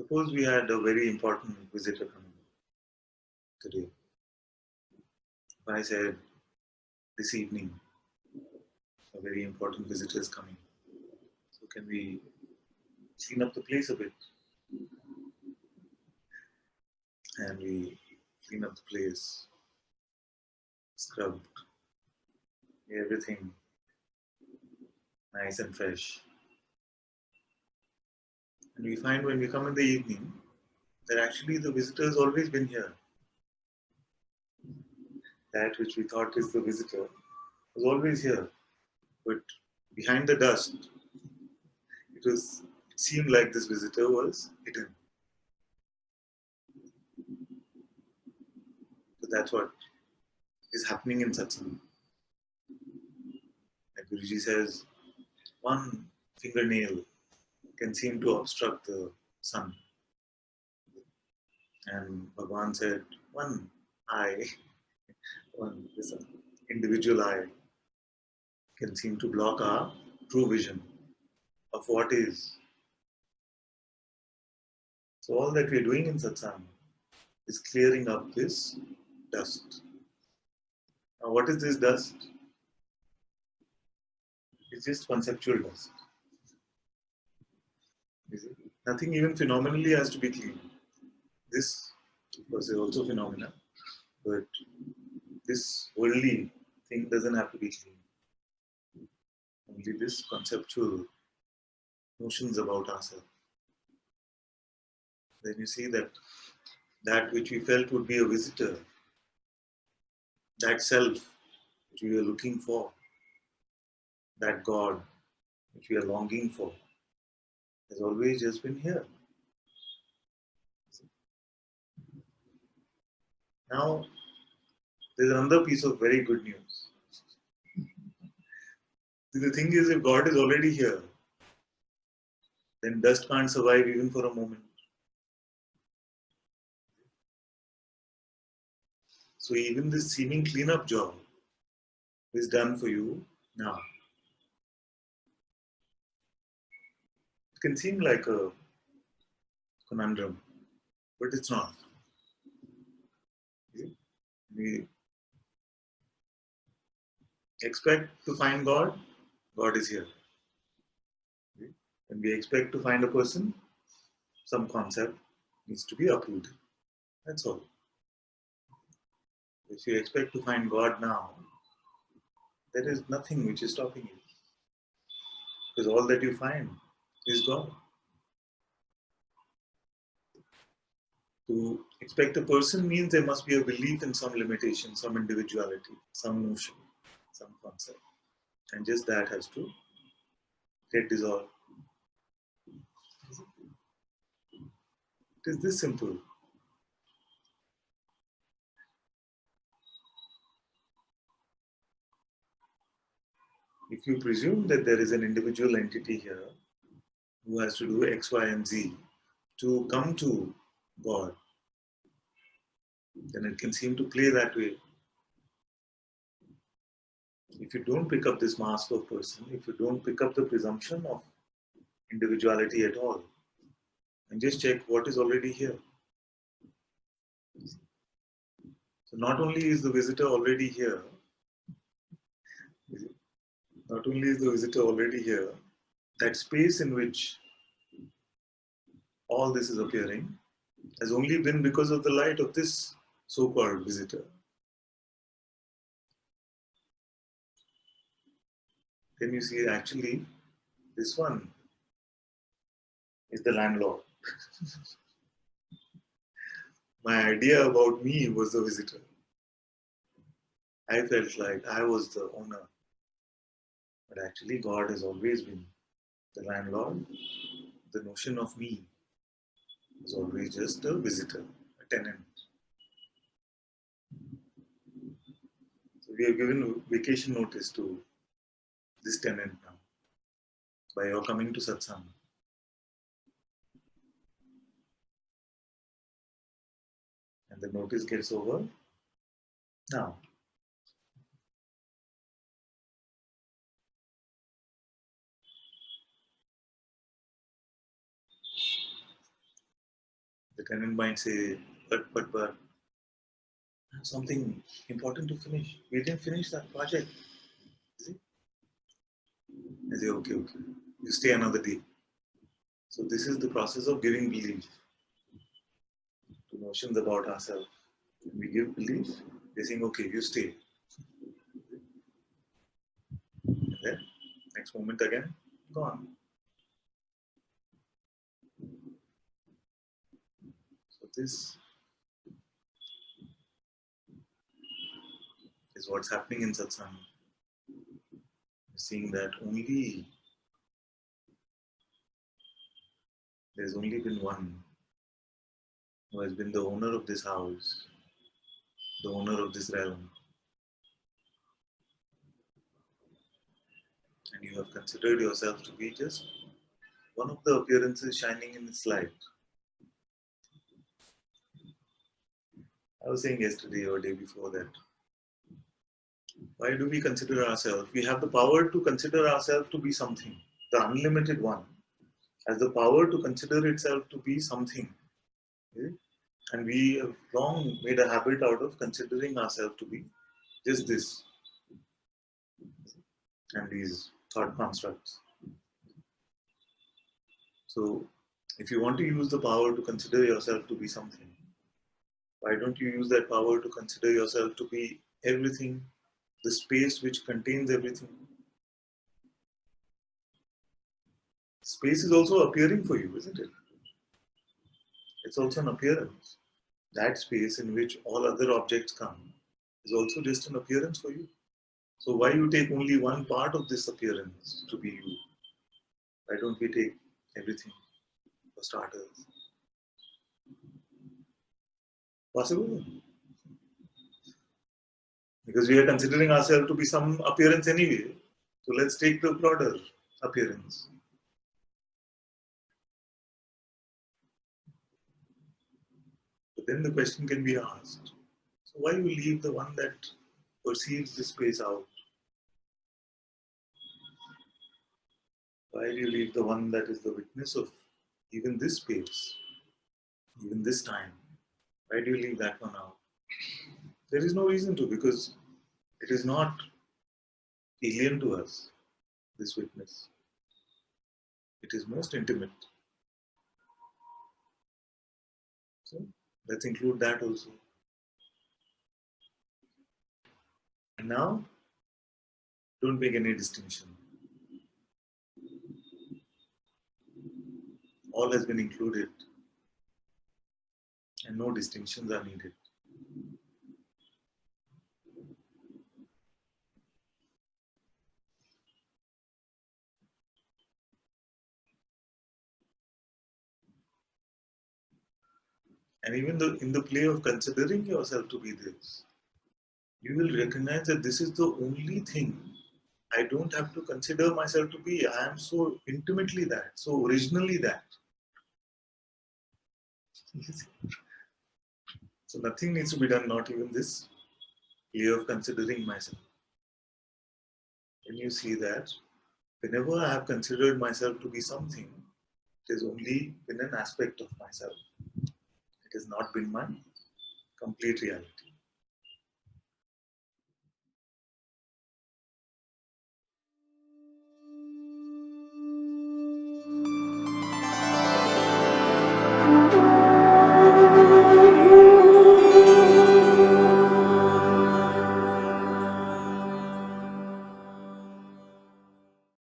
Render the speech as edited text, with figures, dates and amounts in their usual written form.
Suppose we had a very important visitor coming today. If I said this evening a very important visitor is coming, so can we clean up the place a bit? And we clean up the place, scrub everything nice and fresh. And we find when we come in the evening that actually the visitor has always been here. That which we thought is the visitor was always here. But behind the dust, it seemed like this visitor was hidden. So that's what is happening in Satsang. Like Guruji says, one fingernail can seem to obstruct the sun. And Bhagavan said, one eye, this individual eye can seem to block our true vision of what is. So all that we are doing in Satsang is clearing up this dust. Now what is this dust? It's just conceptual dust. Nothing even phenomenally has to be clean. This, of course, is also phenomena, but this worldly thing doesn't have to be clean. Only this conceptual notions about ourselves. Then you see that which we felt would be a visitor, that self which we are looking for, that God which we are longing for, has always just been here. Now, there's another piece of very good news. The thing is, if God is already here, then dust can't survive even for a moment. So even this seeming cleanup job is done for you now. It can seem like a conundrum, but it's not. We expect to find God, God is here. When we expect to find a person, some concept needs to be uprooted. That's all. If you expect to find God now, there is nothing which is stopping you. Because all that you find is God. To expect a person means there must be a belief in some limitation, some individuality, some notion, some concept. And just that has to get dissolved. It is this simple. If you presume that there is an individual entity here who has to do X, Y, and Z to come to God, then it can seem to play that way. If you don't pick up this mask of person, if you don't pick up the presumption of individuality at all, and just check what is already here. So not only is the visitor already here, that space in which all this is appearing has only been because of the light of this so-called visitor. Then you see actually this one is the landlord. My idea about me was the visitor. I felt like I was the owner. But actually God has always been the landlord. The notion of me is always just a visitor, a tenant. So we have given vacation notice to this tenant now by your coming to Satsang. And the notice gets over now. The tenant might say, but, I have something important to finish. We didn't finish that project. Is it? I say, okay, okay. You stay another day. So this is the process of giving belief to notions about ourselves. When we give belief, they're saying, okay, you stay. And then next moment again, gone. So this is what's happening in Satsang. You're seeing that there's only been one who has been the owner of this house, the owner of this realm. And you have considered yourself to be just one of the appearances shining in its light. I was saying yesterday or day before that, why do we consider ourselves? We have the power to consider ourselves to be something. The unlimited one has the power to consider itself to be something. Okay? And we have long made a habit out of considering ourselves to be just this and these thought constructs. So, if you want to use the power to consider yourself to be something, why don't you use that power to consider yourself to be everything, the space which contains everything? Space is also appearing for you, isn't it? It's also an appearance. That space in which all other objects come is also just an appearance for you. So why you take only one part of this appearance to be you? Why don't we take everything for starters? Possible? Because we are considering ourselves to be some appearance anyway. So let's take the broader appearance. But then the question can be asked, so why you leave the one that perceives the space out? Why do you leave the one that is the witness of even this space, even this time? Why do you leave that one out? There is no reason to, because it is not alien to us, this witness. It is most intimate. So let's include that also. And now, don't make any distinction. All has been included and no distinctions are needed. And even though in the play of considering yourself to be this, you will recognize that this is the only thing I don't have to consider myself to be. I am so intimately that, so originally that. So nothing needs to be done, not even this play of considering myself. When you see that, whenever I have considered myself to be something, it has only been an aspect of myself. It has not been my complete reality.